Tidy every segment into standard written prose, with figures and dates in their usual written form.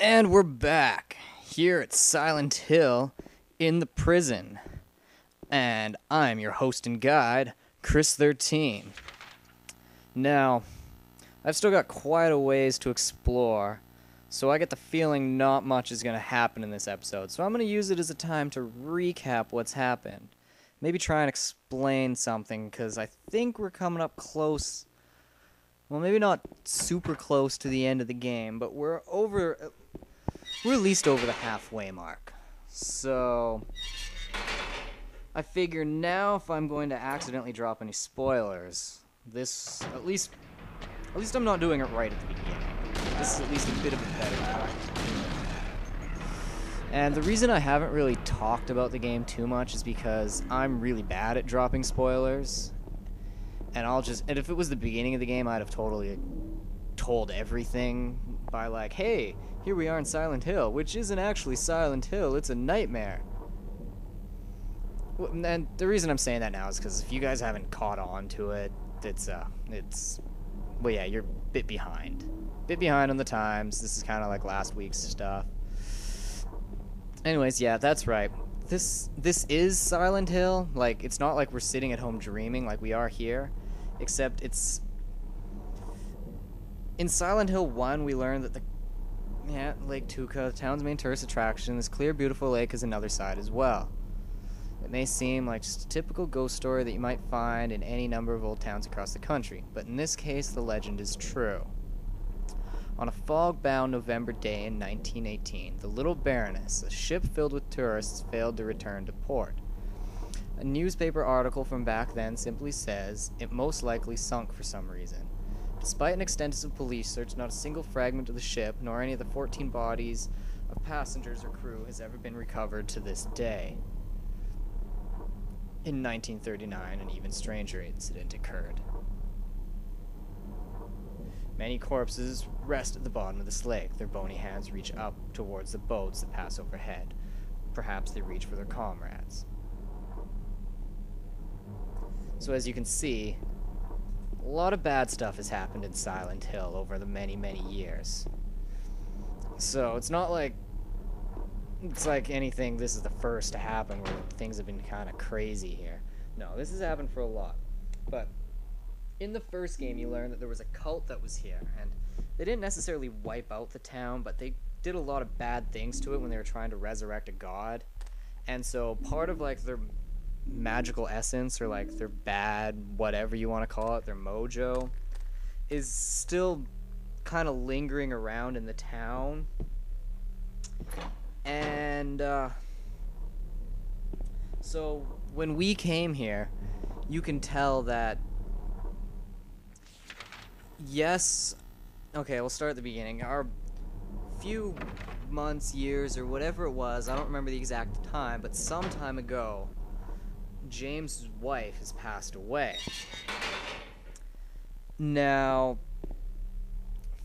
And we're back here at Silent Hill in the prison. And I'm your host and guide, Chris13. Now, I've still got quite a ways to explore, so I get the feeling not much is going to happen in this episode. So I'm going to use it as a time to recap what's happened. Maybe try and explain something, because I think we're coming up close. Well, maybe not super close to the end of the game, but we're at least over the halfway mark. So I figure now if I'm going to accidentally drop any spoilers, this at least I'm not doing it right at the beginning. This is at least a bit of a better time. And the reason I haven't really talked about the game too much is because I'm really bad at dropping spoilers. And if it was the beginning of the game, I'd have totally told everything by like, hey, here we are in Silent Hill, which isn't actually Silent Hill, it's a nightmare. And the reason I'm saying that now is because if you guys haven't caught on to it, well, yeah, you're a bit behind. Bit behind on the times. This is kind of like last week's stuff. Anyways, yeah, that's right. This is Silent Hill. Like, it's not like we're sitting at home dreaming like we are here. Except it's... In Silent Hill 1, we learned that Lake Tuka, the town's main tourist attraction, this clear, beautiful lake is another side as well. It may seem like just a typical ghost story that you might find in any number of old towns across the country, but in this case, the legend is true. On a fog-bound November day in 1918, the Little Baroness, a ship filled with tourists, failed to return to port. A newspaper article from back then simply says, it most likely sunk for some reason. Despite an extensive police search, not a single fragment of the ship, nor any of the 14 bodies of passengers or crew has ever been recovered to this day. In 1939, an even stranger incident occurred. Many corpses rest at the bottom of this lake. Their bony hands reach up towards the boats that pass overhead. Perhaps they reach for their comrades. So as you can see, a lot of bad stuff has happened in Silent Hill over the many, many years. So it's not like it's like anything, this is the first to happen where things have been kind of crazy here. No, this has happened for a lot. But in the first game, you learned that there was a cult that was here, and they didn't necessarily wipe out the town, but they did a lot of bad things to it when they were trying to resurrect a god. And so part of like their magical essence, or like their bad, whatever you want to call it, their mojo, is still kind of lingering around in the town. And so when we came here, you can tell that yes, okay, we'll start at the beginning. Our few months, years, or whatever it was, I don't remember the exact time, but some time ago, James' wife has passed away. Now,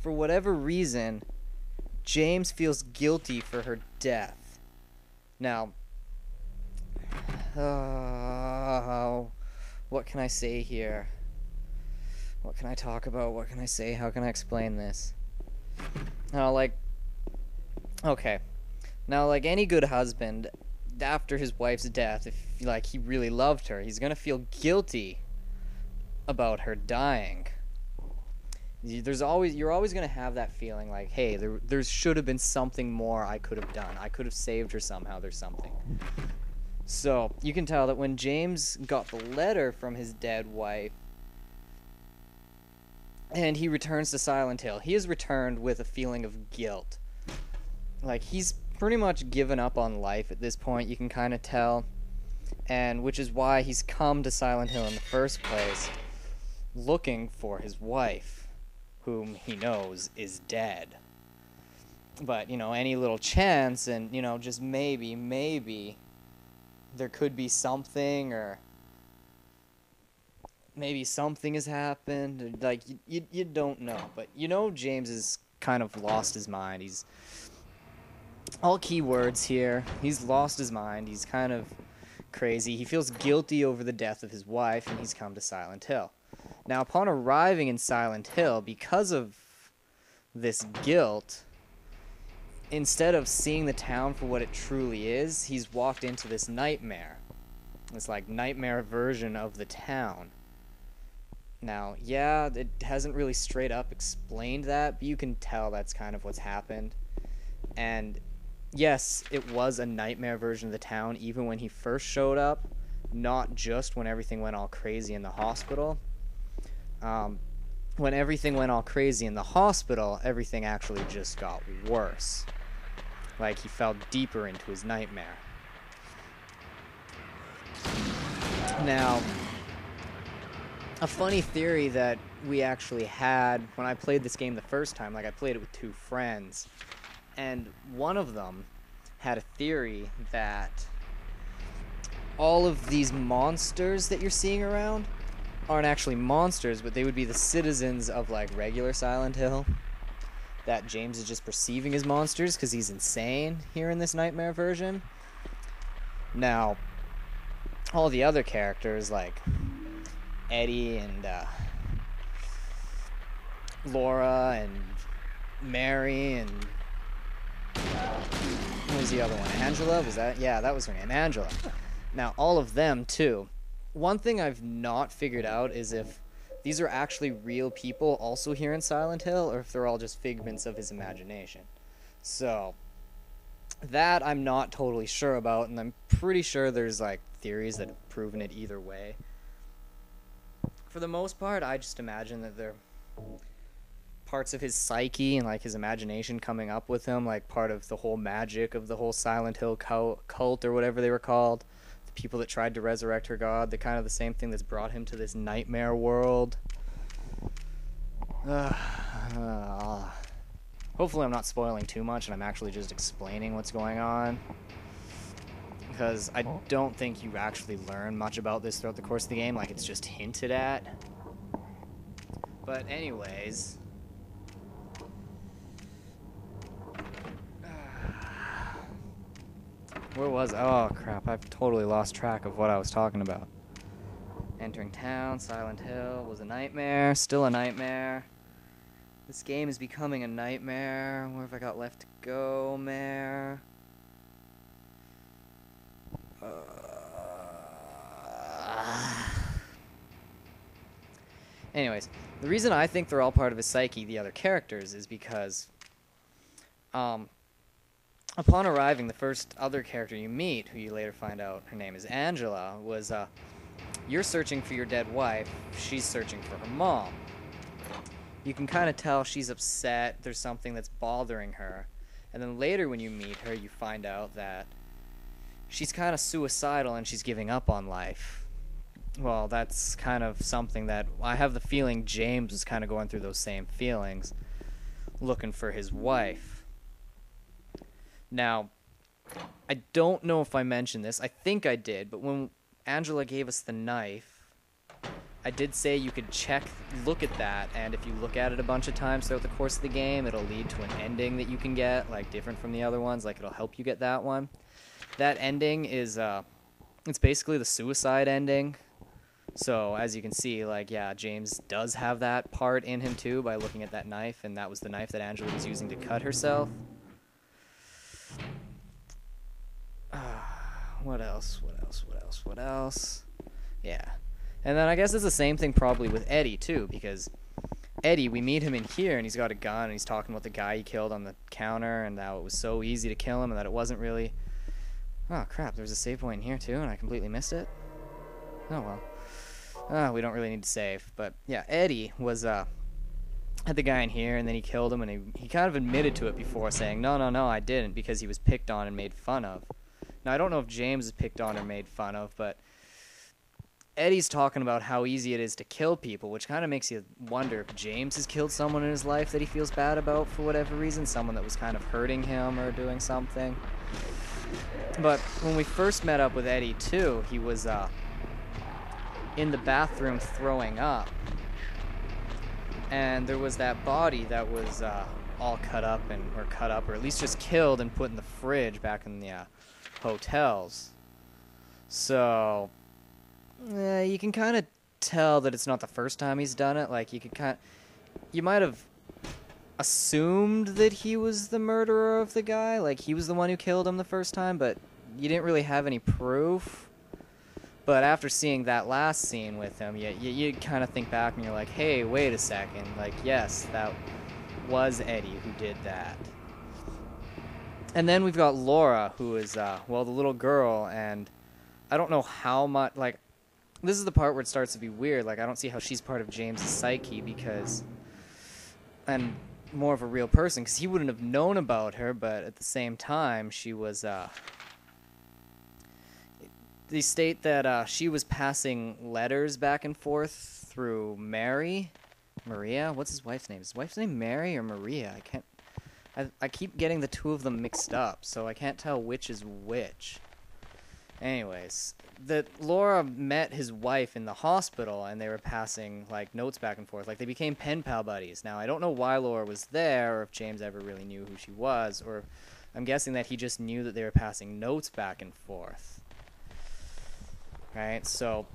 for whatever reason, James feels guilty for her death. Now, what can I say here? What can I talk about? What can I say? How can I explain this? Okay. Now, like any good husband, after his wife's death, if like he really loved her, he's gonna feel guilty about her dying. You're always gonna have that feeling like, hey, there should have been something more I could have done. I could have saved her somehow. There's something. So you can tell that when James got the letter from his dead wife, and he returns to Silent Hill, he is returned with a feeling of guilt. Like, he's pretty much given up on life at this point, you can kind of tell. And which is why he's come to Silent Hill in the first place, looking for his wife, whom he knows is dead. But, any little chance, and, just maybe, there could be something, or maybe something has happened. Like, you don't know. But, James has kind of lost his mind. He's... all keywords here. He's lost his mind. He's kind of crazy. He feels guilty over the death of his wife, and he's come to Silent Hill. Now, upon arriving in Silent Hill, because of this guilt, instead of seeing the town for what it truly is, he's walked into this nightmare. This, like, nightmare version of the town. Now, yeah, it hasn't really straight up explained that, but you can tell that's kind of what's happened. And yes, it was a nightmare version of the town even when he first showed up, not just when everything went all crazy in the hospital. When everything went all crazy in the hospital, everything actually just got worse. Like, he fell deeper into his nightmare. Now, a funny theory that we actually had when I played this game the first time, like I played it with 2 friends, and one of them had a theory that all of these monsters that you're seeing around aren't actually monsters, but they would be the citizens of, like, regular Silent Hill that James is just perceiving as monsters because he's insane here in this nightmare version. Now, all the other characters, like Eddie and Laura and Mary and what was the other one? Angela? Was that? Yeah, that was her name, Angela. Now, all of them, too. One thing I've not figured out is if these are actually real people also here in Silent Hill, or if they're all just figments of his imagination. So, that I'm not totally sure about, and I'm pretty sure there's, like, theories that have proven it either way. For the most part, I just imagine that they're parts of his psyche and, like, his imagination coming up with him, like, part of the whole magic of the whole Silent Hill cult or whatever they were called. The people that tried to resurrect her god, they're kind of the same thing that's brought him to this nightmare world. Hopefully I'm not spoiling too much and I'm actually just explaining what's going on, because I don't think you actually learn much about this throughout the course of the game, like it's just hinted at. But anyways, where was oh crap, I've totally lost track of what I was talking about. Entering town, Silent Hill was a nightmare, still a nightmare. This game is becoming a nightmare. Where have I got left to go, Mare? Anyways, the reason I think they're all part of his psyche, the other characters, is because upon arriving, the first other character you meet, who you later find out her name is Angela, was you're searching for your dead wife, she's searching for her mom. You can kind of tell she's upset, there's something that's bothering her. And then later when you meet her, you find out that she's kind of suicidal and she's giving up on life. Well, that's kind of something that I have the feeling James was kind of going through those same feelings, looking for his wife. Now, I don't know if I mentioned this, I think I did, but when Angela gave us the knife, I did say you could look at that, and if you look at it a bunch of times throughout the course of the game, it'll lead to an ending that you can get, like different from the other ones, like it'll help you get that one. That ending is, it's basically the suicide ending. So, as you can see, like, yeah, James does have that part in him too by looking at that knife, and that was the knife that Angela was using to cut herself. What else? Yeah. And then I guess it's the same thing probably with Eddie, too, because Eddie, we meet him in here, and he's got a gun, and he's talking about the guy he killed on the counter, and how it was so easy to kill him, and that it wasn't really... Oh, crap, there's a save point in here, too, and I completely missed it? Oh, well. We don't really need to save, but, yeah, Eddie was, had the guy in here, and then he killed him, and he kind of admitted to it before, saying, no, I didn't, because he was picked on and made fun of. Now, I don't know if James is picked on or made fun of, but Eddie's talking about how easy it is to kill people, which kind of makes you wonder if James has killed someone in his life that he feels bad about for whatever reason, someone that was kind of hurting him or doing something. But when we first met up with Eddie, too, he was in the bathroom throwing up. And there was that body that was all cut up, or at least just killed and put in the fridge back in the hotels. So... you can kind of tell that it's not the first time he's done it. Like, you might have assumed that he was the murderer of the guy. Like, he was the one who killed him the first time, but you didn't really have any proof. But after seeing that last scene with him, you kind of think back and you're like, hey, wait a second. Like, yes, that was Eddie who did that. And then we've got Laura, who is, well, the little girl, and I don't know how much, like, this is the part where it starts to be weird. Like, I don't see how she's part of James' psyche because, and more of a real person, because he wouldn't have known about her, but at the same time, she was, they state that she was passing letters back and forth through Maria? What's his wife's name? Is his wife's name Mary or Maria? I keep getting the two of them mixed up, so I can't tell which is which. Anyways, Laura met his wife in the hospital, and they were passing, like, notes back and forth. Like, they became pen pal buddies. Now, I don't know why Laura was there, or if James ever really knew who she was, or I'm guessing that he just knew that they were passing notes back and forth. Right, so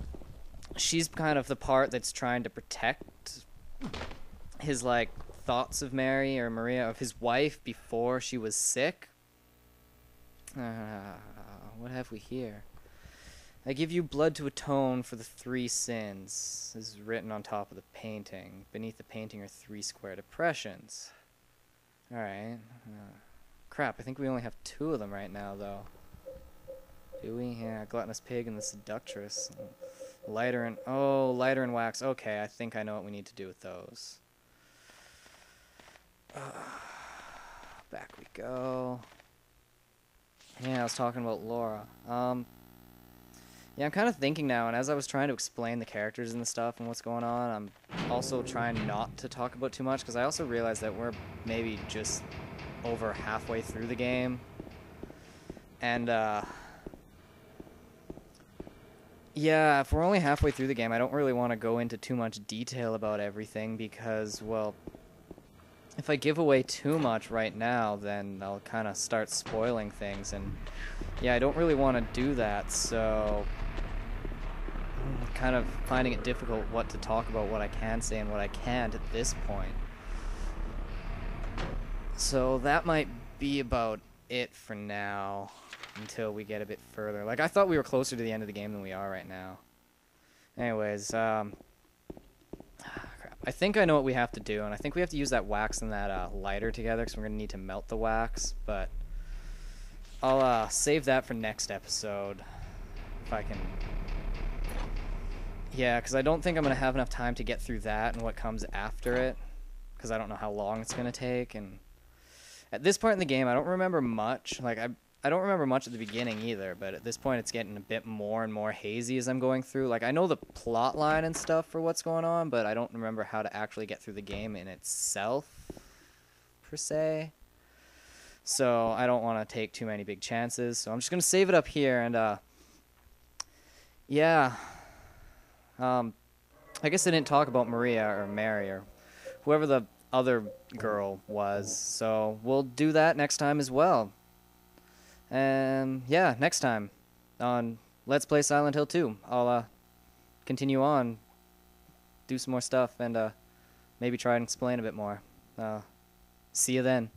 she's kind of the part that's trying to protect his, like, thoughts of Mary or Maria, of his wife before she was sick. What have we here? I give you blood to atone for the 3 sins. This is written on top of the painting. Beneath the painting are 3 square depressions. Alright. Crap, I think we only have 2 of them right now, though. Do we? Yeah, gluttonous pig and the seductress. Lighter and wax. Okay, I think I know what we need to do with those. Back we go. Yeah, I was talking about Laura. Yeah, I'm kind of thinking now, and as I was trying to explain the characters and stuff and what's going on, I'm also trying not to talk about too much, because I also realized that we're maybe just over halfway through the game. And, yeah, if we're only halfway through the game, I don't really want to go into too much detail about everything because, well, if I give away too much right now, then I'll kind of start spoiling things, and yeah, I don't really want to do that, so I'm kind of finding it difficult what to talk about, what I can say and what I can't at this point. So that might be about it for now. Until we get a bit further. Like, I thought we were closer to the end of the game than we are right now. Anyways, crap. I think I know what we have to do, and I think we have to use that wax and that lighter together, because we're going to need to melt the wax, but I'll save that for next episode, if I can. Yeah, because I don't think I'm going to have enough time to get through that and what comes after it, because I don't know how long it's going to take, and at this point in the game, I don't remember much. Like, I don't remember much at the beginning either, but at this point it's getting a bit more and more hazy as I'm going through. Like, I know the plot line and stuff for what's going on, but I don't remember how to actually get through the game in itself, per se. So I don't want to take too many big chances, so I'm just going to save it up here, and, yeah. I guess I didn't talk about Maria or Mary or whoever the other girl was, so we'll do that next time as well. Yeah, next time on Let's Play Silent Hill 2, I'll continue on, do some more stuff, and maybe try and explain a bit more. See you then.